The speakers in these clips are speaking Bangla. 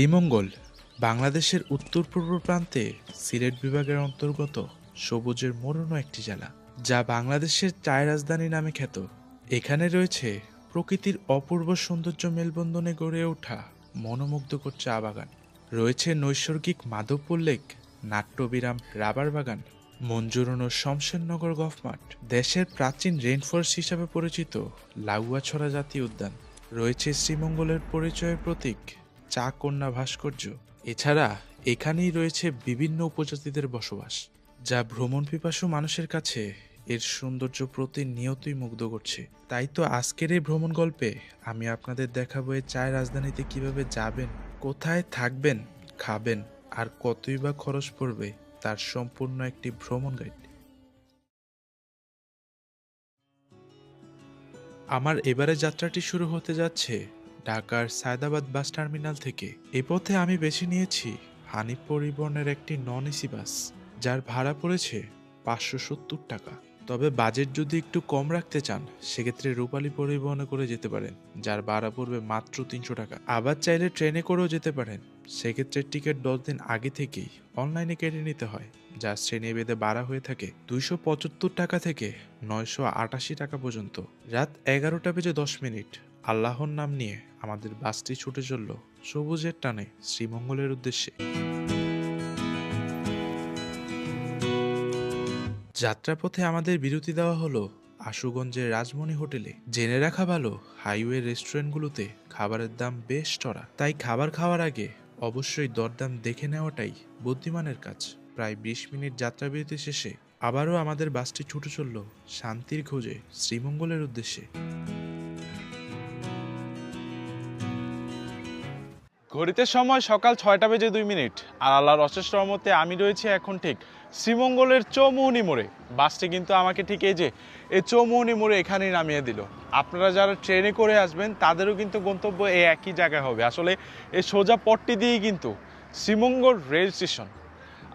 শ্রীমঙ্গল বাংলাদেশের উত্তর পূর্ব প্রান্তে সিলেট বিভাগের অন্তর্গত সবুজের মরণ একটি জেলা, যা বাংলাদেশের চায় রাজধানী নামে খ্যাত। এখানে রয়েছে প্রকৃতির অপূর্ব সৌন্দর্য মেলবন্ধনে গড়ে ওঠা মনোমুগ্ধকর চা বাগান, রয়েছে নৈসর্গিক মাধবপুর লেক, নাট্যবিরাম রাবার বাগান, মঞ্জুরন ও শমশেরনগর গফ মাঠ, দেশের প্রাচীন রেইনফরেস্ট হিসাবে পরিচিত লাউয়াছড়া জাতীয় উদ্যান, রয়েছে শ্রীমঙ্গলের পরিচয়ের প্রতীক চা কন্যা ভাস্কর্য। এছাড়া এখানেই রয়েছে বিভিন্ন উপজাতিদের বসবাস, যা ভ্রমণ পিপাসু মানুষের কাছে এর সৌন্দর্য প্রতিনিয়তই মুগ্ধ করছে। তাই তো আজকের এই ভ্রমণ গল্পে আমি আপনাদের দেখাবো এই চায় রাজধানীতে কিভাবে যাবেন, কোথায় থাকবেন, খাবেন আর কতই বা খরচ পড়বে তার সম্পূর্ণ একটি ভ্রমণ গাইড। আমার এবারে যাত্রাটি শুরু হতে যাচ্ছে ঢাকার সায়দাবাদ বাস টার্মিনাল থেকে। এই পথে আমি বেছে নিয়েছি হানিফ পরিবহনের একটি নন এসি বাস, যার ভাড়া পড়েছে 570 টাকা। তবে বাজেট যদি একটু কম রাখতে চান সেক্ষেত্রে রূপালী পরিবহনে করে যেতে পারেন, যার ভাড়া পড়বে মাত্র 300 টাকা। আবার চাইলে ট্রেনে করেও যেতে পারেন, সেক্ষেত্রে টিকিট 10 দিন আগে থেকেই অনলাইনে কেটে নিতে হয়, যা শ্রেণী ভেদে বাড়া হয়ে থাকে 275 টাকা থেকে 988 টাকা পর্যন্ত। রাত 11টা বেজে 10 মিনিট আল্লাহর নাম নিয়ে আমাদের বাসটি ছুটে চলল সবুজের টানে শ্রীমঙ্গলের উদ্দেশ্যে। যাত্রাপথে আমাদের বিরতি দেওয়া হলো আশুগঞ্জের রাজমণি হোটেলে। জেনে রাখা ভালো, হাইওয়ে রেস্টুরেন্টগুলোতে খাবারের দাম বেশ চড়া, তাই খাবার খাওয়ার আগে অবশ্যই দরদাম দেখে নেওয়াটাই বুদ্ধিমানের কাজ। প্রায় 20 মিনিট যাত্রা বিরতি শেষে আবারও আমাদের বাসটি ছুটে চলল শান্তির খোঁজে শ্রীমঙ্গলের উদ্দেশ্যে। ঘড়িতে সময় সকাল 6টা বেজে 2 মিনিট, আর আল্লাহর অশেষ রহমতে আমি রয়েছি এখন ঠিক শ্রীমঙ্গলের চৌমুহনী মোড়ে। বাসটি কিন্তু আমাকে ঠিক এই চৌমুহনী মোড়ে এখানেই নামিয়ে দিল। আপনারা যারা ট্রেনে করে আসবেন তাদেরও কিন্তু গন্তব্য এই একই জায়গায় হবে। আসলে এই সোজা পথটি দিয়েই কিন্তু শ্রীমঙ্গল রেল স্টেশন,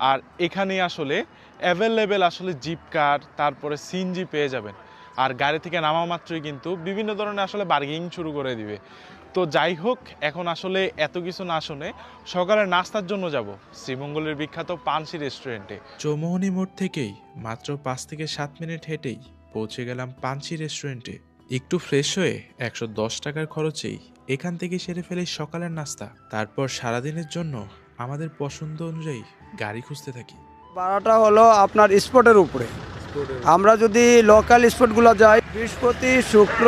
আর এখানেই আসলে অ্যাভেলেবেল আসলে জিপ কার, তারপরে সিএনজি পেয়ে যাবেন। আর গাড়ি থেকে নামা মাত্রই কিন্তু বিভিন্ন ধরনের আসলে বার্গেনিং শুরু করে দিবে। তো যাই হোক, এখন আসলে এত কিছু না শুনে সকালের নাস্তার জন্য যাব শ্রীমঙ্গলের বিখ্যাত পানসি রেস্টুরেন্টে। চৌমুহনী মোড় থেকেই মাত্র 5 থেকে 7 মিনিট হেঁটেই পৌঁছে গেলাম পানসি রেস্টুরেন্টে। একটু ফ্রেশ হয়ে 110 টাকার খরচেই এখান থেকে সেরে ফেলি সকালের নাস্তা। তারপর সারাদিনের জন্য আমাদের পছন্দ অনুযায়ী গাড়ি খুঁজতে থাকি। ভাড়াটা হলো আপনার স্পটের উপরে। আমরা যদি লোকাল স্পটগুলো যাই, বৃহস্পতি, শুক্র,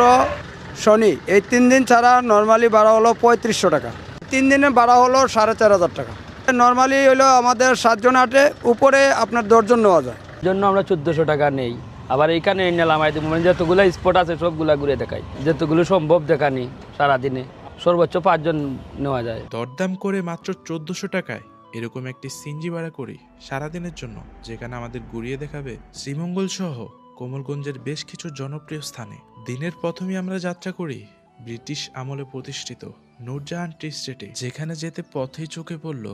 শনি, এই 3 দিন ছাড়া নর্মালি ভাড়া হলো 3500 টাকা। 3 দিনে ভাড়া হলো 4500 টাকা। নর্মালি হলো আমাদের 7 জন আটে, উপরে আপনার 10 জন নেওয়া যায়। জন্য আমরা 1400 টাকা নেই। আবার এইখানে নিলাম মানে যতগুলো স্পট আছে সবগুলা ঘুরে দেখাই, যতগুলো সম্ভব দেখানি সারাদিনে সর্বোচ্চ 5 জন নেওয়া যায়। দরদাম করে মাত্র 1400 টাকায় এরকম একটি সিএনজি ভাড়া করি সারাদিনের জন্য, যেখানে আমাদের ঘুরিয়ে দেখাবে শ্রীমঙ্গল সহ কোমলগঞ্জের বেশ কিছু জনপ্রিয় স্থানে। দিনের প্রথমেই আমরা যাত্রা করি ব্রিটিশ আমলে প্রতিষ্ঠিত নূরজাহান টি স্টেটে, যেখানে যেতে পথেই চোখে পড়ল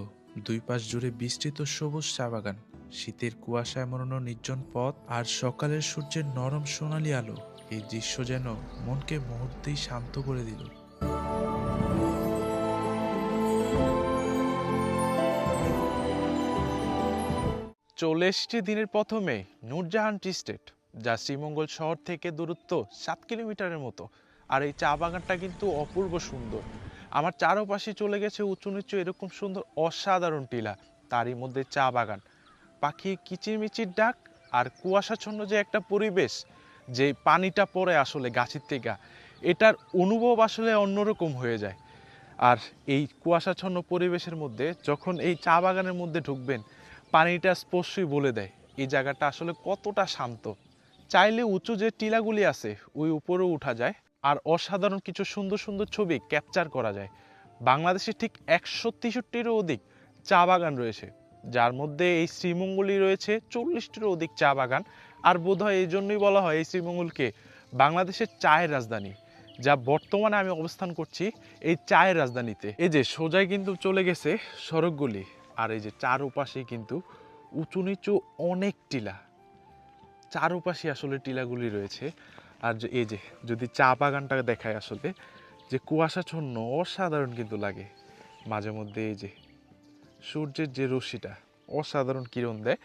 2 পাশ জুড়ে বিস্তৃত সবুজ চা বাগান, শীতের কুয়াশায় মোড়ানো নির্জন পথ আর সকালের সূর্যের নরম সোনালি আলো। এই দৃশ্য যেন মনকে মুহূর্তেই শান্ত করে দিল। চলে এসেছি দিনের প্রথমে নূরজাহান টি স্টেট, যা শ্রীমঙ্গল শহর থেকে দূরত্ব 7 কিলোমিটারের মতো। আর এই চা বাগানটা কিন্তু অপূর্ব সুন্দর। আমার চারপাশে চলে গেছে উঁচু নিচু এরকম সুন্দর অসাধারণ টিলা, তারই মধ্যে চা বাগান, পাখির কিচিরমিচির ডাক আর কুয়াশাচ্ছন্ন যে একটা পরিবেশ, যে পানিটা পড়ে আসলে গাছের থেকে, এটার অনুভব আসলে অন্যরকম হয়ে যায়। আর এই কুয়াশাচ্ছন্ন পরিবেশের মধ্যে যখন এই চা বাগানের মধ্যে ঢুকবেন, পানিটা স্পষ্টই বলে দেয় এই জায়গাটা আসলে কতটা শান্ত। চাইলে উঁচু যে টিলাগুলি আছে ওই উপরেও উঠা যায়, আর অসাধারণ কিছু সুন্দর সুন্দর ছবি ক্যাপচার করা যায়। বাংলাদেশে ঠিক 163-টিরও অধিক চা বাগান রয়েছে, যার মধ্যে এই শ্রীমঙ্গলই রয়েছে 40-টিরও অধিক চা বাগান। আর বোধহয় এই জন্যই বলা হয় এই শ্রীমঙ্গলকে বাংলাদেশের চায়ের রাজধানী, যা বর্তমানে আমি অবস্থান করছি এই চায়ের রাজধানীতে। এই যে সোজাই কিন্তু চলে গেছে সড়কগুলি, আর এই যে চারপাশে কিন্তু উঁচু নিচু অনেক টিলা, চারপাশে আসলে টিলাগুলি রয়েছে। আর এই যে যদি চা বাগানটা দেখায় আসলে যে কুয়াশাচ্ছন্ন অসাধারণ কিন্তু লাগে। মাঝে মধ্যে এই যে সূর্যের যে রশ্মিটা অসাধারণ কিরণ দেয়।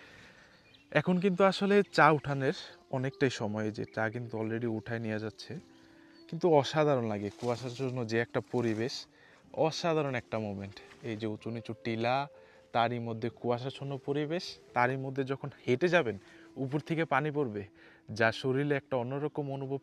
এখন কিন্তু আসলে চা উঠানের অনেকটাই সময়, যে চা কিন্তু অলরেডি উঠায় নিয়ে যাচ্ছে, কিন্তু অসাধারণ লাগে কুয়াশার জন্য যে একটা পরিবেশ, অসাধারণ একটা মোমেন্ট। এই যে উঁচু নিচু টিলা, তারই মধ্যে কুয়াশাচ্ছন্ন পরিবেশ, তারই মধ্যে যখন হেঁটে যাবেন উপর থেকে পানি পড়বে, যা শরীরে একটা অন্যরকম অনুভব।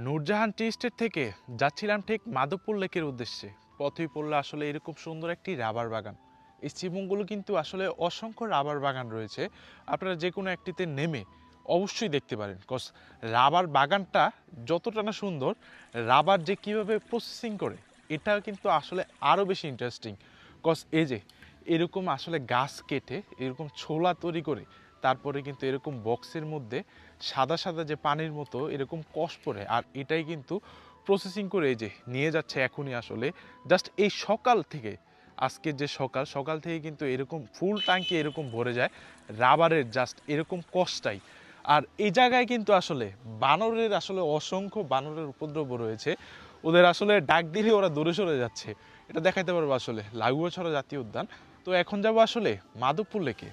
নূরজাহান টি এস্টেট থেকে যাচ্ছিলাম ঠিক মাধবপুর লেকের উদ্দেশ্যে। পথেই পড়লো আসলে এরকম সুন্দর একটি রাবার বাগান। এই শ্রীমঙ্গলে কিন্তু আসলে অসংখ্য রাবার বাগান রয়েছে, আপনারা যে কোনো একটিতে নেমে অবশ্যই দেখতে পারেন। কজ রাবার বাগানটা যতটা না সুন্দর, রাবার যে কীভাবে প্রসেসিং করে এটা কিন্তু আসলে আরও বেশি ইন্টারেস্টিং। কজ এই যে এরকম আসলে গাছ কেটে এরকম ছোলা তৈরি করে তারপরে কিন্তু এরকম বক্সের মধ্যে সাদা সাদা যে পানির মতো এরকম কষ পড়ে, আর এটাই কিন্তু প্রসেসিং করে এই যে নিয়ে যাচ্ছে এখনই। আসলে জাস্ট এই সকাল থেকে, আজকের যে সকাল সকাল থেকে কিন্তু এরকম ফুল ট্যাঙ্কি এরকম ভরে যায় রাবারের জাস্ট এরকম কষটাই। আর এই জায়গায় কিন্তু আসলে বানরের আসলে অসংখ্য বানরের উপদ্রব রয়েছে, ওদের আসলে ডাক দিলে ওরা দূরে সরে যাচ্ছে। এটা দেখাইতে পারবো আসলে লাগুয়াছড়া জাতীয় উদ্যান। তো এখন যাবো আসলে মাধবপুর লেকে।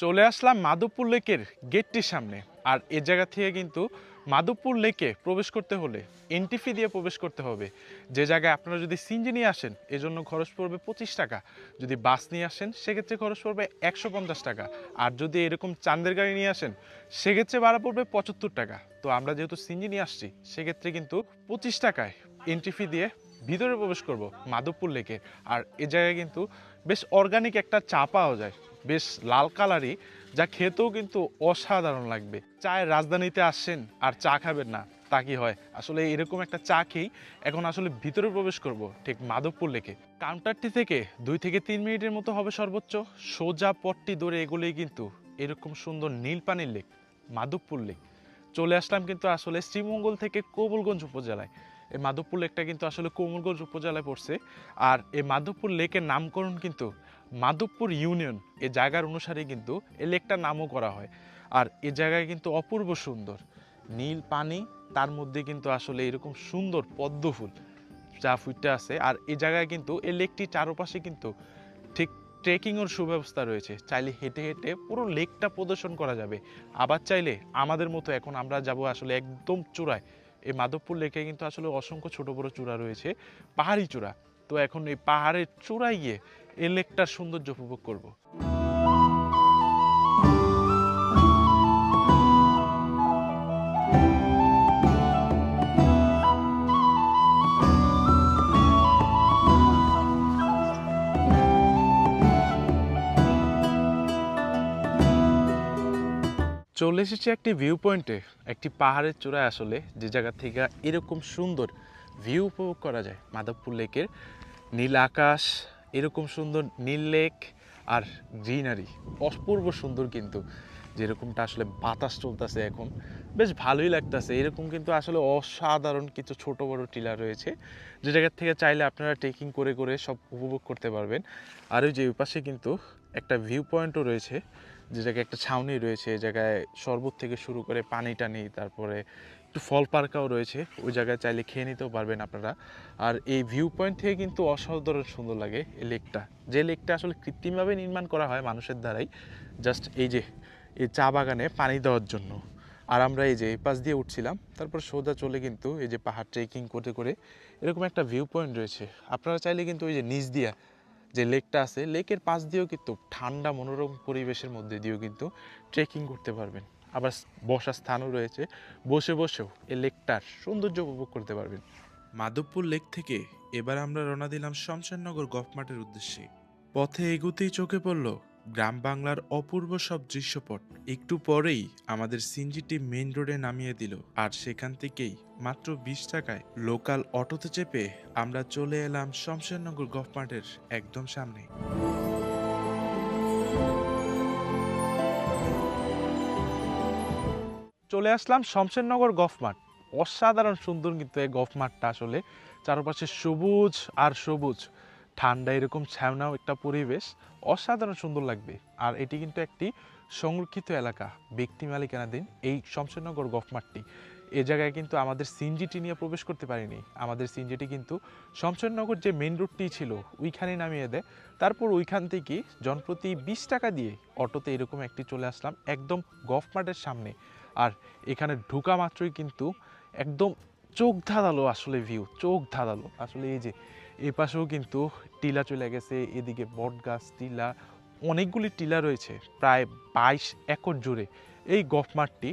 চলে আসলাম মাধবপুর লেকের গেটটির সামনে। আর এ জায়গা থেকে কিন্তু মাধবপুর লেকে প্রবেশ করতে হলে এন্ট্রি ফি দিয়ে প্রবেশ করতে হবে। যে জায়গায় আপনারা যদি সিএনজি নিয়ে আসেন এজন্য খরচ পড়বে 25 টাকা, যদি বাস নিয়ে আসেন সেক্ষেত্রে খরচ পড়বে 150 টাকা, আর যদি এরকম চান্দের গাড়ি নিয়ে আসেন সেক্ষেত্রে ভাড়া পড়বে 75 টাকা। তো আমরা যেহেতু সিএনজি নিয়ে আসছি সেক্ষেত্রে কিন্তু 25 টাকায় এন্ট্রি ফি দিয়ে ভিতরে প্রবেশ করব মাধবপুর লেকে। আর এ জায়গায় কিন্তু বেশ অর্গানিক একটা চা পাওয়া যায়, বেশ লাল কালারই, যা খেতেও কিন্তু অসাধারণ লাগবে। চায়ের রাজধানীতে আসছেন আর চা খাবেন না তা কি হয়? আসলে এরকম একটা চা খেয়েই এখন আসলে ভিতরে প্রবেশ করব ঠিক মাধবপুর লেকে। কাউন্টারটি থেকে 2 থেকে 3 মিনিটের মতো হবে সর্বোচ্চ। সোজা পথটি ধরে এগুলোই কিন্তু এরকম সুন্দর নীল পানির লেক, মাধবপুর লেক। চলে আসলাম কিন্তু আসলে শ্রীমঙ্গল থেকে কমলগঞ্জ উপজেলায়। এই মাধবপুর লেকটা কিন্তু আসলে কমলগঞ্জ উপজেলায় পড়ছে। আর এই মাধবপুর লেকের নামকরণ কিন্তু মাধবপুর ইউনিয়ন এই জায়গার অনুসারে কিন্তু এই লেকটার নামও করা হয়। আর এই জায়গায় কিন্তু অপূর্ব সুন্দর নীল পানি, তার মধ্যে কিন্তু আসলে এরকম সুন্দর পদ্ম ফুল যা ফুটে আছে। আর এই জায়গায় কিন্তু এই লেকটির চারপাশে কিন্তু ঠিক ট্রেকিংয়ের সুব্যবস্থা রয়েছে, চাইলে হেঁটে হেঁটে পুরো লেকটা প্রদর্শন করা যাবে। আবার চাইলে আমাদের মতো এখন আমরা যাব আসলে একদম চূড়ায়। এই মাধবপুর লেকে কিন্তু আসলে অসংখ্য ছোট বড় চূড়া রয়েছে, পাহাড়ি চূড়া। তো এখন এই পাহাড়ের চূড়ায় গিয়ে এই লেকটার সৌন্দর্য উপভোগ করব। চলে এসেছি একটি ভিউ পয়েন্টে, একটি পাহাড়ের চূড়ায় আসলে, যে জায়গা থেকে এরকম সুন্দর ভিউ উপভোগ করা যায় মাধবপুর লেকের। নীল আকাশ, এরকম সুন্দর নীল লেক আর গ্রিনারি, অপূর্ব সুন্দর। কিন্তু যেরকমটা আসলে বাতাস চলতেছে এখন, বেশ ভালোই লাগতেছে। এরকম কিন্তু আসলে অসাধারণ কিছু ছোট বড় টিলা রয়েছে, যে জায়গার থেকে চাইলে আপনারা ট্রেকিং করে করে সব উপভোগ করতে পারবেন। আর ওই যে ওই পাশে কিন্তু একটা ভিউ পয়েন্টও রয়েছে, যে জায়গায় একটা ছাউনি রয়েছে, এই জায়গায় শরবত থেকে শুরু করে পানি টানি, তারপরে একটু ফল পার্কাও রয়েছে, ওই জায়গায় চাইলে খেয়ে নিতেও পারবেন আপনারা। আর এই ভিউ পয়েন্ট থেকে কিন্তু অসাধারণ সুন্দর লাগে এই লেকটা, যে লেকটা আসলে কৃত্রিমভাবে নির্মাণ করা হয় মানুষের দ্বারাই, জাস্ট এই যে এই চা বাগানে পানি দেওয়ার জন্য। আর আমরা এই যে এই পাশ দিয়ে উঠছিলাম, তারপর সোজা চলে কিন্তু এই যে পাহাড় ট্রেকিং করতে করে এরকম একটা ভিউ পয়েন্ট রয়েছে। আপনারা চাইলে কিন্তু ওই যে নিচ দিয়া যে লেকটা আছে, লেকের পাশ দিয়েও কিন্তু ঠান্ডা মনোরম পরিবেশের মধ্যে দিয়েও কিন্তু ট্রেকিং করতে পারবেন। আবার বসার স্থানও রয়েছে, বসে বসেও এই লেকটার সৌন্দর্য উপভোগ করতে পারবেন। মাধবপুর লেক থেকে এবার আমরা রওনা দিলাম শমশেরনগর গফ মাঠের উদ্দেশ্যে। পথে এগুতেই চোখে পড়ল গ্রাম বাংলার অপূর্ব সব দৃশ্যপট। একটু পরেই আমাদের সিনজিটি মেইন রোডে নামিয়ে দিল, আর সেখান থেকেই মাত্র 20 টাকায় লোকাল অটোতে চেপে আমরা চলে এলাম শমশেরনগর গফ মার্টের একদম সামনে। চলে আসলাম শমশেরনগর গফ মাঠ। অসাধারণ সুন্দর কিন্তু এই গফ মাঠটা, আসলে চারপাশে সবুজ আর সবুজ, ঠান্ডা এরকম ছাউনাও একটা পরিবেশ, অসাধারণ সুন্দর লাগবে। আর এটি কিন্তু একটি সংরক্ষিত এলাকা, ব্যক্তি মালিকানাধীন এই শমশেরনগর গফ মাঠটি। এ জায়গায় কিন্তু আমাদের সিনজিটি নিয়ে প্রবেশ করতে পারিনি। আমাদের সিনজিটি কিন্তু শমশেরনগর যে মেন রোডটি ছিল ওইখানে নামিয়ে দেয়, তারপর ওইখান থেকে জনপ্রতি 20 টাকা দিয়ে অটোতে এরকম একটি চলে আসলাম একদম গফ মাঠের সামনে। আর এখানে ঢোকা মাত্রই কিন্তু একদম চোখ ধাঁধালো আসলে ভিউ, চোখ ধাঁধালো আসলে। এই যে এ পাশেও কিন্তু টিলা চলে গেছে, এদিকে বট গাছ, টিলা, অনেকগুলি টিলা রয়েছে, প্রায় 22 একর জুড়ে এই গফ মাঠটি।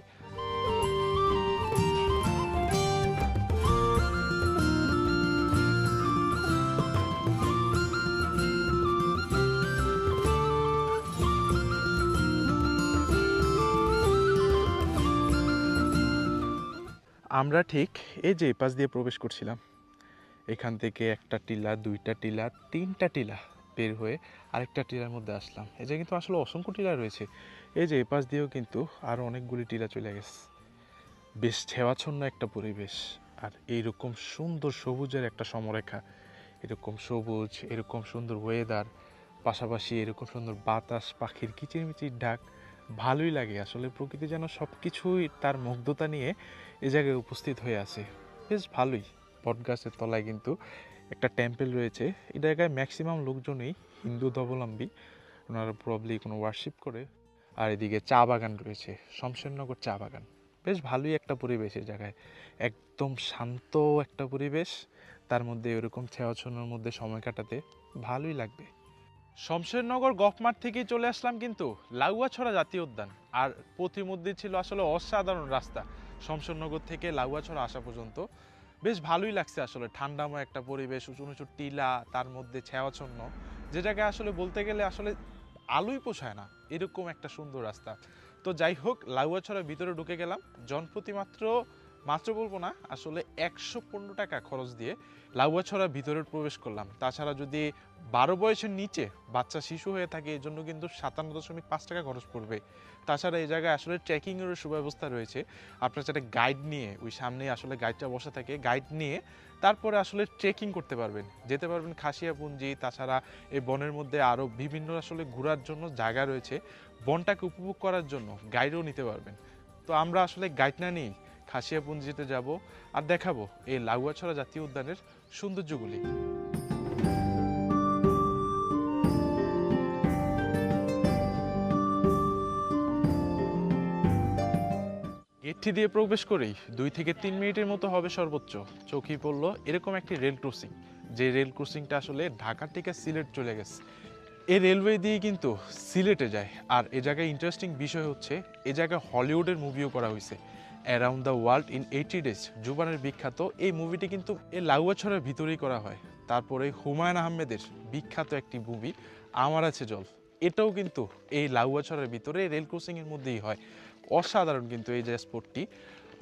আমরা ঠিক এই যে পাশ দিয়ে প্রবেশ করছিলাম, এখান থেকে একটা টিলা, দুইটা টিলা, তিনটা টিলা বের হয়ে আরেকটা টিলার মধ্যে আসলাম। এই যে কিন্তু আসলে অসংখ্য টিলা রয়েছে। এই যে এপাশ দিয়েও কিন্তু আরও অনেকগুলি টিলা চলে গেছে। বেশ ছেওয়াছন্ন একটা পরিবেশ, আর এইরকম সুন্দর সবুজের একটা সমরেখা, এরকম সবুজ, এরকম সুন্দর ওয়েদার, পাশাপাশি এরকম সুন্দর বাতাস, পাখির কিচিরমিচির ডাক, ভালোই লাগে আসলে। প্রকৃতি যেন সব কিছুই তার মুগ্ধতা নিয়ে এ জায়গায় উপস্থিত হয়ে আছে, বেশ ভালোই। বটগাছের তলায় কিন্তু একটা টেম্পল রয়েছে। এই জায়গায় ম্যাক্সিমাম লোকজনই হিন্দু ধর্মাবলম্বী, ওনারা প্রবলি কোনো ওয়ার্শিপ করে। আর এদিকে চা বাগান রয়েছে, শমশেরনগর চা বাগান, বেশ ভালোই একটা পরিবেশ এই জায়গায়, একদম শান্ত একটা পরিবেশ, তার মধ্যে এরকম ছেওয়াছন্নর মধ্যে সময় কাটাতে ভালোই লাগবে। শমশেরনগর গফ মাঠ থেকেই চলে আসলাম কিন্তু লাউয়াছড়া জাতীয় উদ্যান। আর পথিমধ্যে ছিল আসলে অসাধারণ রাস্তা শমশেরনগর থেকে লাউয়াছড়া আসা পর্যন্ত, বেশ ভালোই লাগছে আসলে। ঠান্ডাময় একটা পরিবেশ, উঁচু উঁচু টিলা, তার মধ্যে ছায়াচ্ছন্ন, যে জায়গায় আসলে বলতে গেলে আসলে আলোই পোষায় না, এরকম একটা সুন্দর রাস্তা। তো যাই হোক, লাউয়াছড়ার ভিতরে ঢুকে গেলাম। জনপ্রতি মাত্র বলবো না, আসলে 115 টাকা খরচ দিয়ে লাউয়াছড়ার ভিতরে প্রবেশ করলাম। তাছাড়া যদি 12 বয়সের নিচে বাচ্চা শিশু হয়ে থাকে, এই জন্য কিন্তু 57.5 টাকা খরচ পড়বে। তাছাড়া এই জায়গায় আসলে ট্রেকিংয়েরও সুব্যবস্থা রয়েছে। আপনার যাতে গাইড নিয়ে, ওই সামনে আসলে গাইডটা বসা থাকে, গাইড নিয়ে তারপরে আসলে ট্রেকিং করতে পারবেন, যেতে পারবেন খাসিয়াপুঞ্জি। তাছাড়া এই বনের মধ্যে আরও বিভিন্ন আসলে ঘোরার জন্য জায়গা রয়েছে, বনটাকে উপভোগ করার জন্য গাইডও নিতে পারবেন। তো আমরা আসলে গাইড না নিয়েই খাসিয়াপুঞ্জিতে যাব আর দেখাবো এই লাউয়াছড়া জাতীয় উদ্যানের সৌন্দর্যগুলি। গেটটি দিয়ে প্রবেশ করেই 2 থেকে 3 মিনিটের মতো হবে সর্বোচ্চ, চোখেই পড়লো এরকম একটি রেল ক্রসিং, যে রেল ক্রসিংটা আসলে ঢাকা থেকে সিলেট চলে গেছে। এই রেলওয়ে দিয়ে কিন্তু সিলেটে যায়। আর এ জায়গায় ইন্টারেস্টিং বিষয় হচ্ছে, এ জায়গায় হলিউডের মুভিও করা হয়েছে, around the world in 80 days, জুবানের বিখ্যাত এই মুভিটি কিন্তু এই লাউয়াছড়ার ভিতরেই করা হয়। তারপরে হুমায়ুন আহমেদের বিখ্যাত একটি মুভি আমার আছে জল, এটাও কিন্তু এই লাউয়াছড়ার ভিতরে রেল ক্রসিংয়ের মধ্যেই হয়। অসাধারণ কিন্তু এই যে স্পটটি,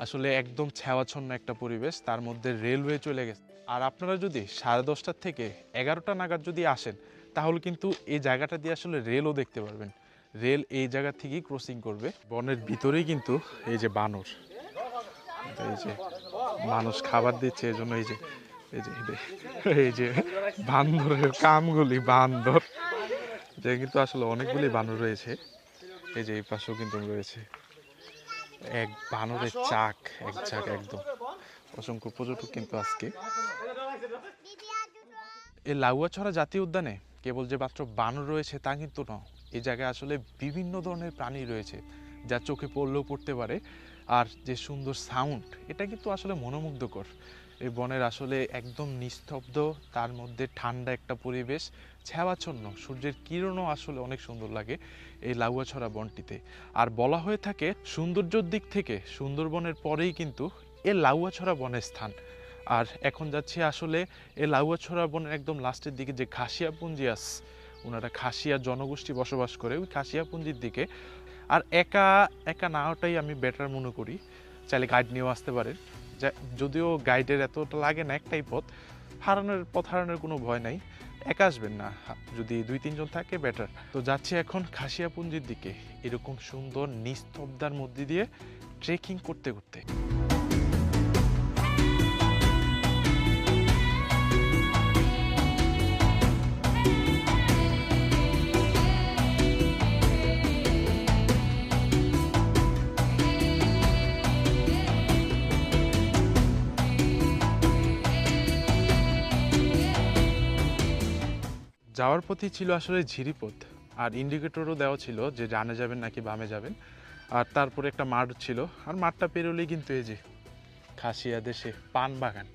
আসলে একদম ছায়াচ্ছন্ন একটা পরিবেশ, তার মধ্যে রেলওয়ে চলে গেছে। আর আপনারা যদি 10:30 থেকে 11টা নাগাদ যদি আসেন, তাহলে কিন্তু এই জায়গাটা দিয়ে আসলে রেলও দেখতে পারবেন। রেল এই জায়গা থেকেই ক্রসিং করবে। বনের ভিতরেই কিন্তু এই যে বানর, এই যে মানুষ খাবার দিচ্ছে, এই জন্য এই যে এই যে বান্দরের কামগুলি, বান্দর যে কিন্তু আসলে অনেকগুলি বানর রয়েছে। এই যে এই পাশেও কিন্তু রয়েছে এক বানরের চাক, এক চাক একদম। অসংখ্য পর্যটক কিন্তু আজকে এই লাউয়াছড়া জাতীয় উদ্যানে কেবল যে মাত্র বানর রয়েছে তা কিন্তু না, এই জায়গায় আসলে বিভিন্ন ধরনের প্রাণী রয়েছে যা চোখে পড়লেও পড়তে পারে। আর যে সুন্দর সাউন্ড, এটা কিন্তু আসলে মনোমুগ্ধকর। এই বনের আসলে একদম নিস্তব্ধ, তার মধ্যে ঠান্ডা একটা পরিবেশ, ছায়াচ্ছন্ন, সূর্যের কিরণও আসলে অনেক সুন্দর লাগে এই লাউয়াছড়া বনটিতে। আর বলা হয়ে থাকে সৌন্দর্যের দিক থেকে সুন্দরবনের পরেই কিন্তু এই লাউয়াছড়া বনের স্থান। আর এখন যাচ্ছি আসলে এই লাউয়াছড়া বনের একদম লাস্টের দিকে যে খাসিয়াপুঞ্জি আছে, ওনারা খাসিয়া জনগোষ্ঠী বসবাস করে ওই খাসিয়াপুঞ্জির দিকে। আর একা একা না ওটাই আমি বেটার মনে করি, চাইলে গাইড নিয়েও আসতে পারেন। যদিও গাইডের এতটা লাগে না, একটাই পথ হারানোর কোনো ভয় নাই, একা আসবেন না, যদি 2-3 জন থাকে বেটার। তো যাচ্ছি এখন খাসিয়াপুঞ্জির দিকে, এরকম সুন্দর নিস্তব্ধার মধ্যে দিয়ে ট্রেকিং করতে করতে। যাওয়ার পথই ছিল আসলে ঝিরিপথ, আর ইন্ডিকেটরও দেওয়া ছিল যে ডানে যাবেন নাকি বামে যাবেন। আর তারপরে একটা মাঠ ছিল, আর মাঠটা পেরোলেই কিন্তু এই যে খাসিয়া দেশে পান বাগান।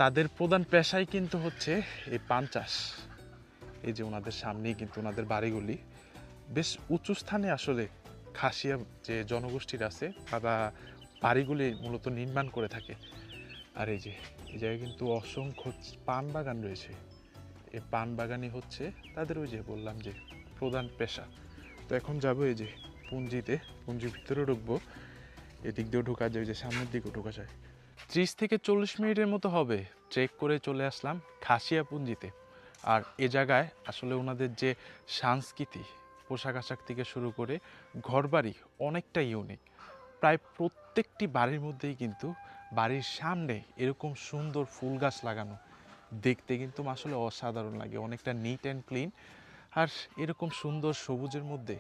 তাদের প্রধান পেশাই কিন্তু হচ্ছে এই পান চাষ। এই যে ওনাদের সামনেই কিন্তু ওনাদের বাড়িগুলি, বেশ উঁচু স্থানে আসলে খাসিয়া যে জনগোষ্ঠীর আছে তারা বাড়িগুলি মূলত নির্মাণ করে থাকে। আর এই জায়গায় কিন্তু অসংখ্য পান বাগান রয়েছে। এই পান বাগানই হচ্ছে তাদের ওই যে বললাম যে প্রধান পেশা। তো এখন যাবো এই যে পুঞ্জির ভিতরে ঢুকবো, এদিক দিয়েও ঢোকা যায়, যে সামনের দিকেও ঢোকা যায়। 30 থেকে 40 মিনিটের মতো হবে ট্রেক করে চলে আসলাম খাসিয়াপুঞ্জিতে। আর এ জায়গায় আসলে ওনাদের যে সংস্কৃতি, পোশাক আশাক থেকে শুরু করে ঘরবাড়ি অনেকটা ইউনিক। প্রায় প্রত্যেকটি বাড়ির মধ্যেই কিন্তু বাড়ির সামনে এরকম সুন্দর ফুল গাছ লাগানো, দেখতে কিন্তু আসলে অসাধারণ লাগে, অনেকটা নিট অ্যান্ড ক্লিন। আর এরকম সুন্দর সবুজের মধ্যে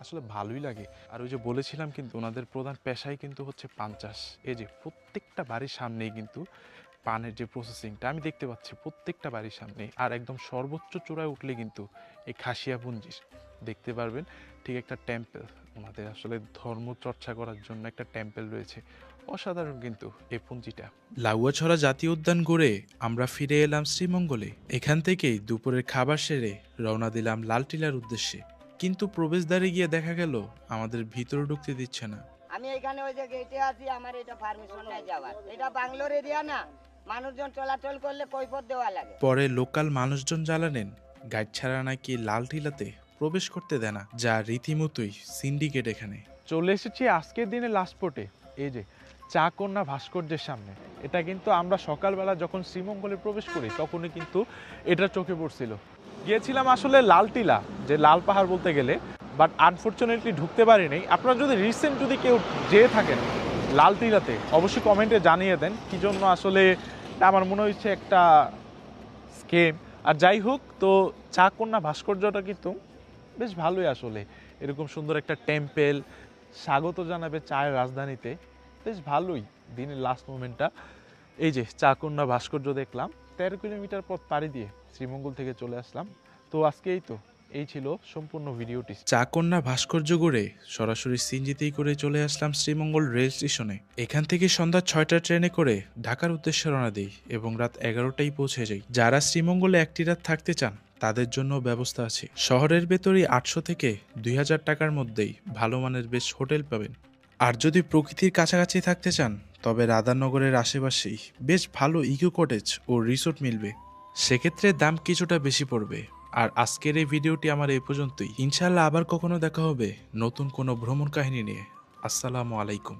আসলে ভালোই লাগে। আর ওই যে বলেছিলাম কিন্তু ওনাদের প্রধান পেশাই কিন্তু হচ্ছে পান চাষ। এই যে প্রত্যেকটা বাড়ির সামনেই কিন্তু পানের যে প্রসেসিংটা আমি দেখতে পাচ্ছি প্রত্যেকটা বাড়ির সামনে। আর একদম সর্বোচ্চ চূড়ায় উঠলে কিন্তু এই খাসিয়াপুঞ্জির দেখতে পারবেন ঠিক একটা টেম্পল, ওনাদের আসলে ধর্ম চর্চা করার জন্য একটা টেম্পল রয়েছে। অসাধারণ কিন্তু এই পুঞ্জিটা। লাউয়াছড়া জাতীয় উদ্যান ঘুরে আমরা ফিরে এলাম শ্রীমঙ্গলে। এখান থেকেই দুপুরের খাবার সেরে রওনা দিলাম লালটিলার উদ্দেশ্যে। কিন্তু প্রবেশদ্বারে গিয়ে দেখা গেল আমাদের ভিতরে ঢুকতে দিচ্ছে না। আমি এখানে ওই যে গেটে আছি, আমার এটা পারমিশন নাই যাওয়ার। এটা বাংলোর এরিয়া না, মানুষজন চলাচল করলে কৈফত দেওয়া লাগে। পরে লোকাল মানুষজন জ্বালানেন গাইড ছাড়া নাকি লালটিলাতে প্রবেশ করতে দেয় না, যা রীতিমতোই সিন্ডিকেট। এখানে চলে এসেছি আজকের দিনে লাস্ট স্পটে, এই যে চা কন্যা ভাস্কর্যের সামনে। এটা কিন্তু আমরা সকালবেলা যখন শ্রীমঙ্গলে প্রবেশ করি তখনই কিন্তু এটা চোখে পড়ছিল। গিয়েছিলাম আসলে লালটিলা, যে লাল পাহাড় বলতে গেলে, বাট আনফর্চুনেটলি ঢুকতে পারিনি। আপনারা যদি রিসেন্ট যদি কেউ যেয়ে থাকেন লালটিলাতে অবশ্যই কমেন্টে জানিয়ে দেন কি জন্য আসলে আমার মনে হচ্ছে একটা স্কেম। আর যাই হোক, তো চা কন্যা ভাস্কর্যটা কিন্তু বেশ ভালোই আসলে, এরকম সুন্দর একটা টেম্পেল, স্বাগত জানাবে চায়ের রাজধানীতে, বেশ ভালোই দিনের লাস্ট মোমেন্টটা। এই যে চা কন্যা ভাস্কর্য দেখলাম, 13 কিলোমিটার পথ পাড়ি দিয়ে শ্রীমঙ্গল থেকে চলে আসলাম। তো আজকে এই ছিল সম্পূর্ণ ভিডিওটি। চা কন্যা ভাস্কর্য ঘুরে সরাসরি সিএনজিতেই করে চলে আসলাম শ্রীমঙ্গল রেল স্টেশনে। এখান থেকে সন্ধ্যা 6টার ট্রেনে করে ঢাকার উদ্দেশ্যে রওনা দিই এবং রাত 11টায় পৌঁছে যাই। যারা শ্রীমঙ্গলে একটি রাত থাকতে চান তাদের জন্য ব্যবস্থা আছে। শহরের ভেতরেই 800 থেকে 2000 টাকার মধ্যেই ভালো মানের বেশ হোটেল পাবেন। আর যদি প্রকৃতির কাছাকাছি থাকতে চান তবে রাধানগরের আশেপাশেই বেশ ভালো ইকো কটেজ ও রিসোর্ট মিলবে, সেক্ষেত্রে দাম কিছুটা বেশি পড়বে। আর আজকের এই ভিডিওটি আমার এই পর্যন্তই। ইনশাআল্লাহ আবার কখনো দেখা হবে নতুন কোনো ভ্রমণ কাহিনী নিয়ে। আসসালামু আলাইকুম।